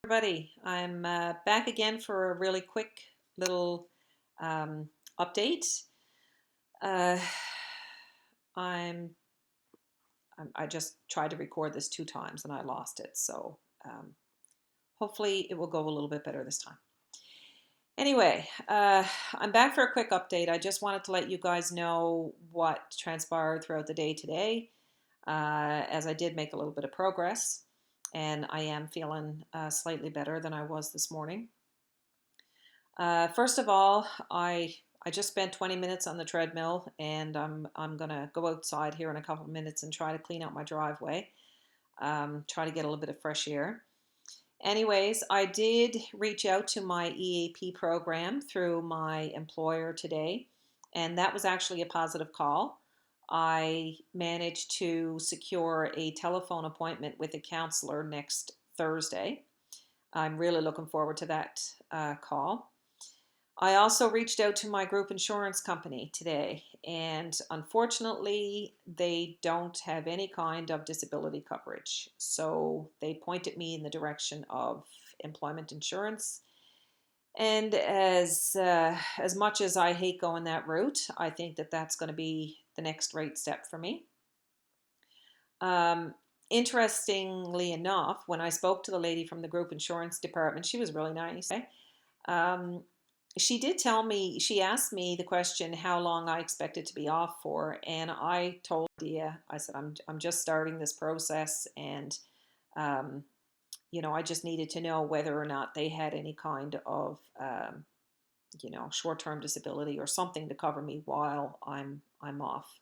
Everybody, I'm back again for a really quick little um, update. Uh, I'm, I just tried to record this 2 times and I lost it, so hopefully it will go a little bit better this time. Anyway, I'm back for a quick update. I just wanted to let you guys know what transpired throughout the day today, as I did make a little bit of progress, and I am feeling slightly better than I was this morning. First of all, I just spent 20 minutes on the treadmill, and I'm gonna go outside here in a couple of minutes and try to clean out my driveway. Try to get a little bit of fresh air. Anyways, I did reach out to my EAP program through my employer today, and that was actually a positive call. I managed to secure a telephone appointment with a counselor next Thursday. I'm really looking forward to that call. I also reached out to my group insurance company today, and unfortunately, they don't have any kind of disability coverage. So they pointed me in the direction of employment insurance. And as much as I hate going that route, I think that that's going to be the next right step for me. Um, Interestingly enough, when I spoke to the lady from the group insurance department, she was really nice. Um, she did tell me, she asked me the question how long I expected to be off for, and I told her, I said, I'm just starting this process, and um, I just needed to know whether or not they had any kind of short-term disability or something to cover me while I'm off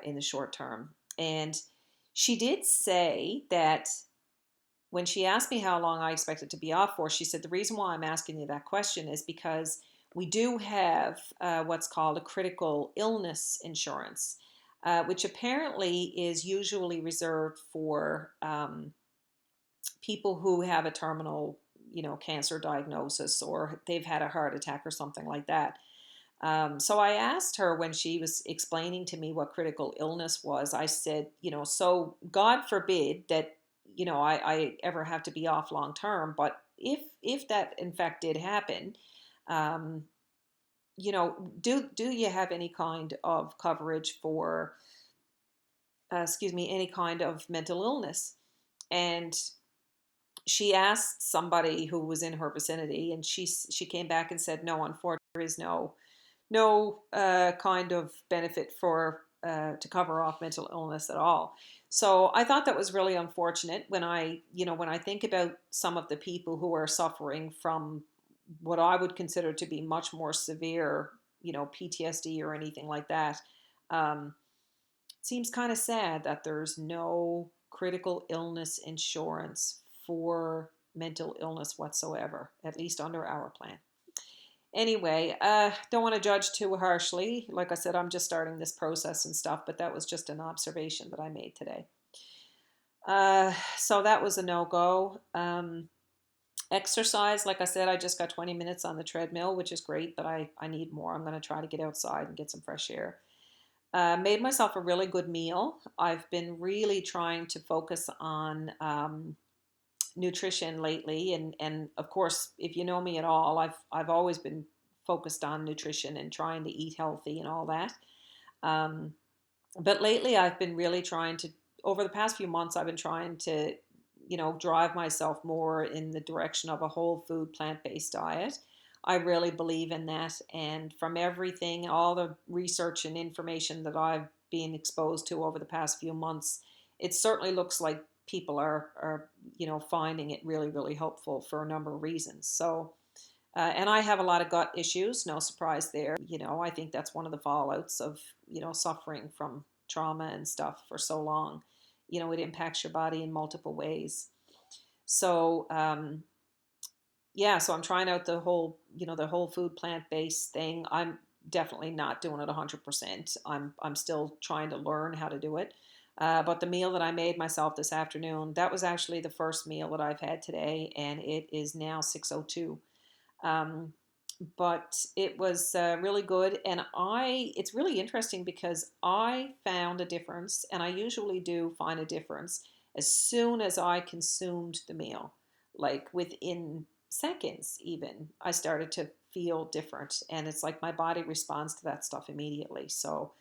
in the short term. And she did say that when she asked me how long I expected to be off for, she said, the reason why I'm asking you that question is because we do have what's called a critical illness insurance, which apparently is usually reserved for people who have a terminal, cancer diagnosis, or they've had a heart attack or something like that. So I asked her when she was explaining to me what critical illness was. I said, so God forbid that I ever have to be off long term, but if that in fact did happen, um, do you have any kind of coverage for, excuse me, any kind of mental illness? And she asked somebody who was in her vicinity, and she came back and said, no, unfortunately, there is no kind of benefit for to cover off mental illness at all. So I thought that was really unfortunate when I think about some of the people who are suffering from what I would consider to be much more severe, PTSD or anything like that. Um, it seems kind of sad that there's no critical illness insurance for mental illness whatsoever, at least under our plan. Anyway, don't want to judge too harshly. Like I said, I'm just starting this process and stuff, but that was just an observation that I made today. So that was a no-go. Exercise, like I said, I just got 20 minutes on the treadmill, which is great, but I need more. I'm going to try to get outside and get some fresh air. Made myself a really good meal. I've been really trying to focus on nutrition lately, and of course, if you know me at all, I've always been focused on nutrition and trying to eat healthy and all that. Um, but lately, I've been really trying to. Over the past few months, I've been trying to, drive myself more in the direction of a whole food, plant-based diet. I really believe in that, and from everything, all the research and information that I've been exposed to over the past few months, it certainly looks like people are finding it really, really helpful for a number of reasons. So, and I have a lot of gut issues, no surprise there. I think that's one of the fallouts of suffering from trauma and stuff for so long. It impacts your body in multiple ways. So yeah, so I'm trying out the whole food plant-based thing. I'm definitely not doing it 100%. I'm still trying to learn how to do it. But the meal that I made myself this afternoon, that was actually the first meal that I've had today, and it is now 6:02. Um, but it was really good, and it's really interesting because I found a difference, and I usually do find a difference as soon as I consumed the meal. like within seconds even, I started to feel different. And it's like my body responds to that stuff immediately. So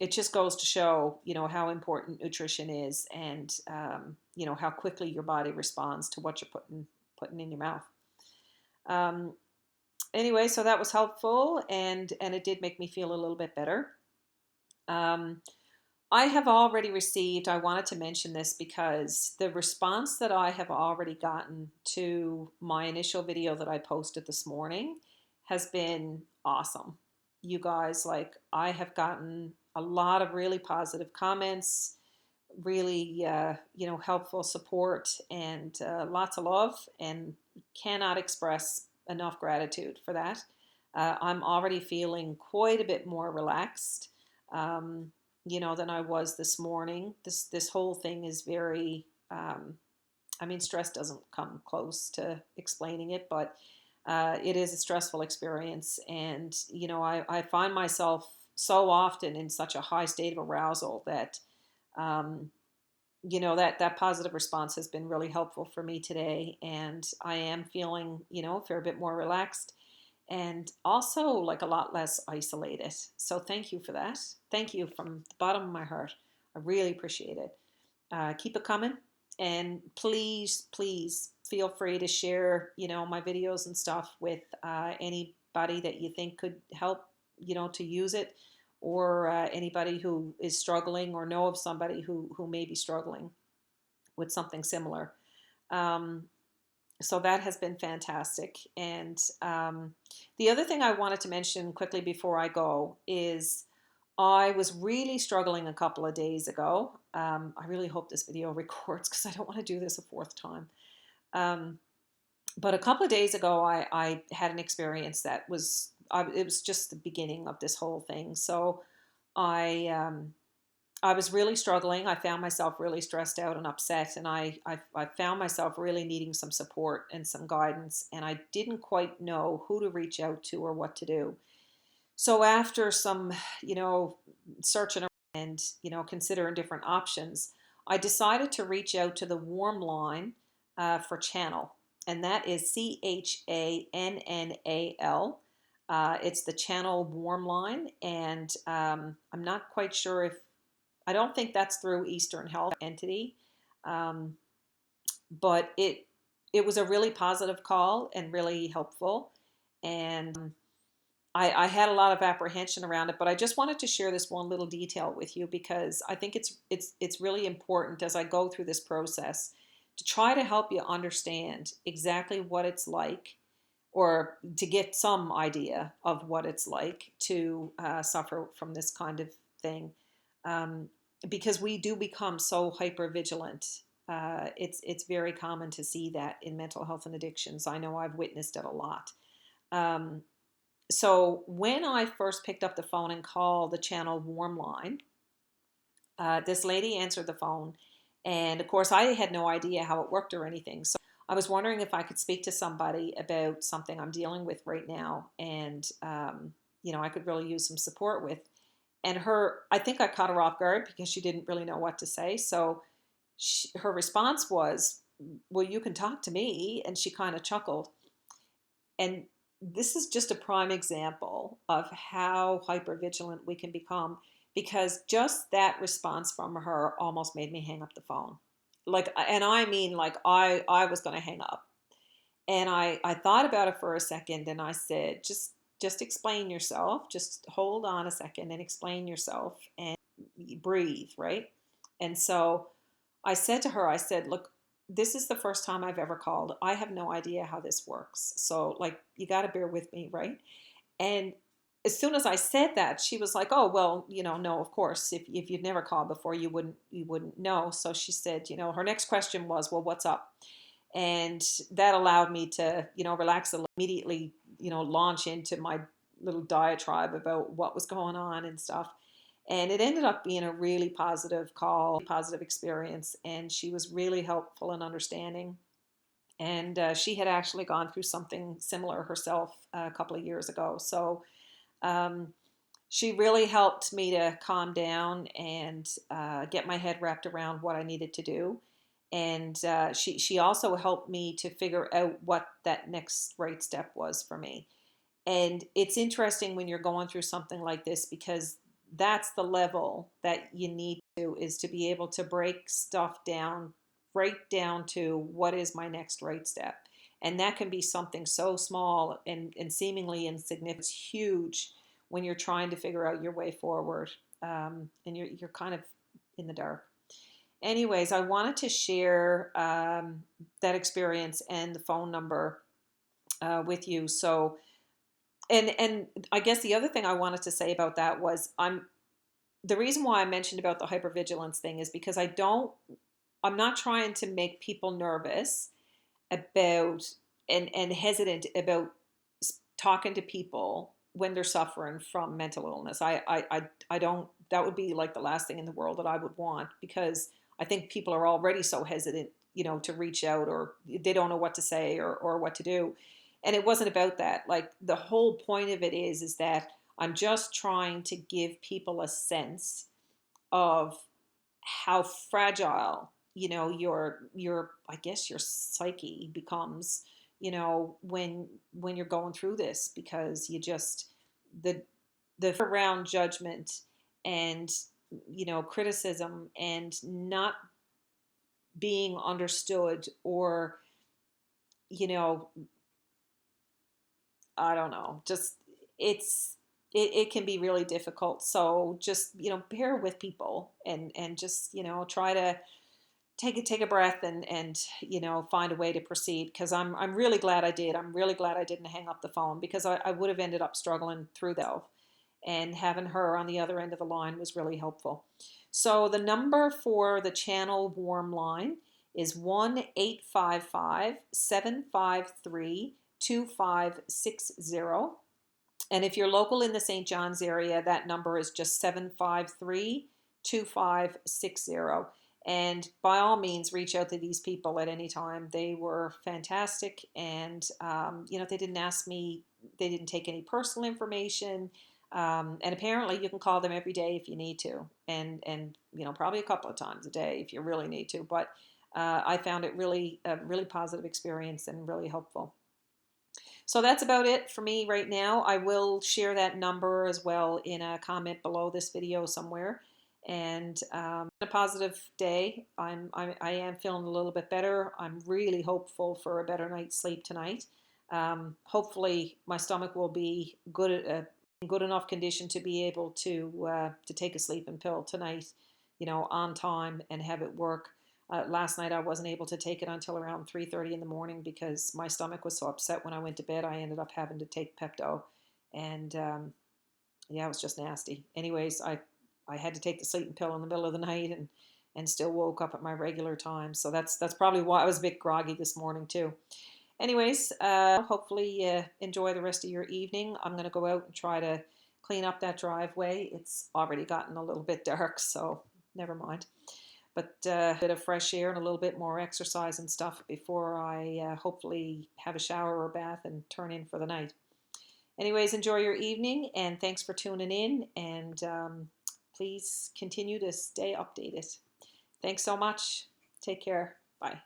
it just goes to show, how important nutrition is, and, how quickly your body responds to what you're putting in your mouth. Um, anyway, so that was helpful, and it did make me feel a little bit better. Um, I have already received, I wanted to mention this because the response that I have already gotten to my initial video that I posted this morning has been awesome. You guys, like, I have gotten a lot of really positive comments, really, helpful support, and lots of love, and cannot express enough gratitude for that. I'm already feeling quite a bit more relaxed. Um, than I was this morning. This whole thing is very. I mean, stress doesn't come close to explaining it, but it is a stressful experience, and I find myself so often in such a high state of arousal that. Um, that positive response has been really helpful for me today, and I am feeling a fair bit more relaxed, and also like a lot less isolated. So thank you for that. Thank you from the bottom of my heart. I really appreciate it. Keep it coming, and please feel free to share my videos and stuff with anybody that you think could help to use it, or anybody who is struggling, or know of somebody who may be struggling with something similar. Um, so that has been fantastic. And the other thing I wanted to mention quickly before I go is I was really struggling a couple of days ago. I really hope this video records because I don't want to do this a fourth time. But a couple of days ago, I had an experience that was, it was just the beginning of this whole thing. So I was really struggling. I found myself really stressed out and upset, and I found myself really needing some support and some guidance, and I didn't quite know who to reach out to or what to do. So after some, searching around and, considering different options, I decided to reach out to the warm line for Channel, and that is CHANNAL. It's the Channel warm line, and I'm not quite sure if I don't think that's through Eastern Health entity, um, but it was a really positive call and really helpful, and I had a lot of apprehension around it. But I just wanted to share this one little detail with you because I think it's really important as I go through this process to try to help you understand exactly what it's like, or to get some idea of what it's like to suffer from this kind of thing. Um, because we do become so hyper vigilant. It's very common to see that in mental health and addictions. I know I've witnessed it a lot. Um, so when I first picked up the phone and called the Channel Warm line, this lady answered the phone, and of course I had no idea how it worked or anything. So I was wondering if I could speak to somebody about something I'm dealing with right now, and I could really use some support with. And I think I caught her off guard because she didn't really know what to say. So her response was, "Well, you can talk to me," and she kind of chuckled. And this is just a prime example of how hypervigilant we can become, because just that response from her almost made me hang up the phone. Like, and I mean, like, I was going to hang up. And I thought about it for a second, and I said, just explain yourself. Just hold on a second and explain yourself and breathe, right? And so I said to her, I said, look, this is the first time I've ever called. I have no idea how this works. So, like, you got to bear with me, right? And as soon as I said that, she was like, "Oh, well, no, of course. If you'd never called before, you wouldn't know." So she said, her next question was, "Well, what's up?" And that allowed me to, relax a little, immediately, launch into my little diatribe about what was going on and stuff. And it ended up being a really positive call, positive experience, and she was really helpful and understanding. And she had actually gone through something similar herself a couple of years ago. So um, she really helped me to calm down and get my head wrapped around what I needed to do. And she also helped me to figure out what that next right step was for me. And it's interesting when you're going through something like this, because that's the level that you need to, is to be able to break stuff down right down to what is my next right step. And that can be something so small and seemingly insignificant. It's huge when you're trying to figure out your way forward, and you're kind of in the dark. Anyways, I wanted to share that experience and the phone number with you. So, and I guess the other thing I wanted to say about that was, the reason why I mentioned about the hypervigilance thing is because I'm not trying to make people nervous about and hesitant about talking to people when they're suffering from mental illness. I don't, that would be like the last thing in the world that I would want, because I think people are already so hesitant, to reach out, or they don't know what to say, or what to do. And it wasn't about that. Like, the whole point of it is that I'm just trying to give people a sense of how fragile, your I guess your psyche becomes, when you're going through this, because you just, the around judgment and, criticism, and not being understood, or, you know I don't know, just, it's it can be really difficult. So just, bear with people, and just, try to take a breath, and find a way to proceed, because I'm really glad I did. I'm really glad I didn't hang up the phone, because I would have ended up struggling through that, and having her on the other end of the line was really helpful. So the number for the channel warm line is 1-855-753-2560. And if you're local in the St. John's area, that number is just 753-2560. And by all means, reach out to these people at any time. They were fantastic. And, they didn't ask me, they didn't take any personal information. And apparently you can call them every day if you need to. And probably a couple of times a day if you really need to. But I found it really a really positive experience and really helpful. So that's about it for me right now. I will share that number as well in a comment below this video somewhere. And a positive day. I am feeling a little bit better. I'm really hopeful for a better night's sleep tonight. Hopefully my stomach will be in good enough condition to be able to take a sleeping pill tonight, on time, and have it work. Last night I wasn't able to take it until around 3:30 in the morning, because my stomach was so upset when I went to bed. I ended up having to take Pepto, and yeah, it was just nasty. Anyways, I had to take the sleeping pill in the middle of the night, and still woke up at my regular time. So that's probably why I was a bit groggy this morning too. Anyways, hopefully you enjoy the rest of your evening. I'm going to go out and try to clean up that driveway. It's already gotten a little bit dark, so never mind. But a bit of fresh air and a little bit more exercise and stuff before I hopefully have a shower or bath and turn in for the night. Anyways, enjoy your evening, and thanks for tuning in, and please continue to stay updated. Thanks so much. Take care. Bye.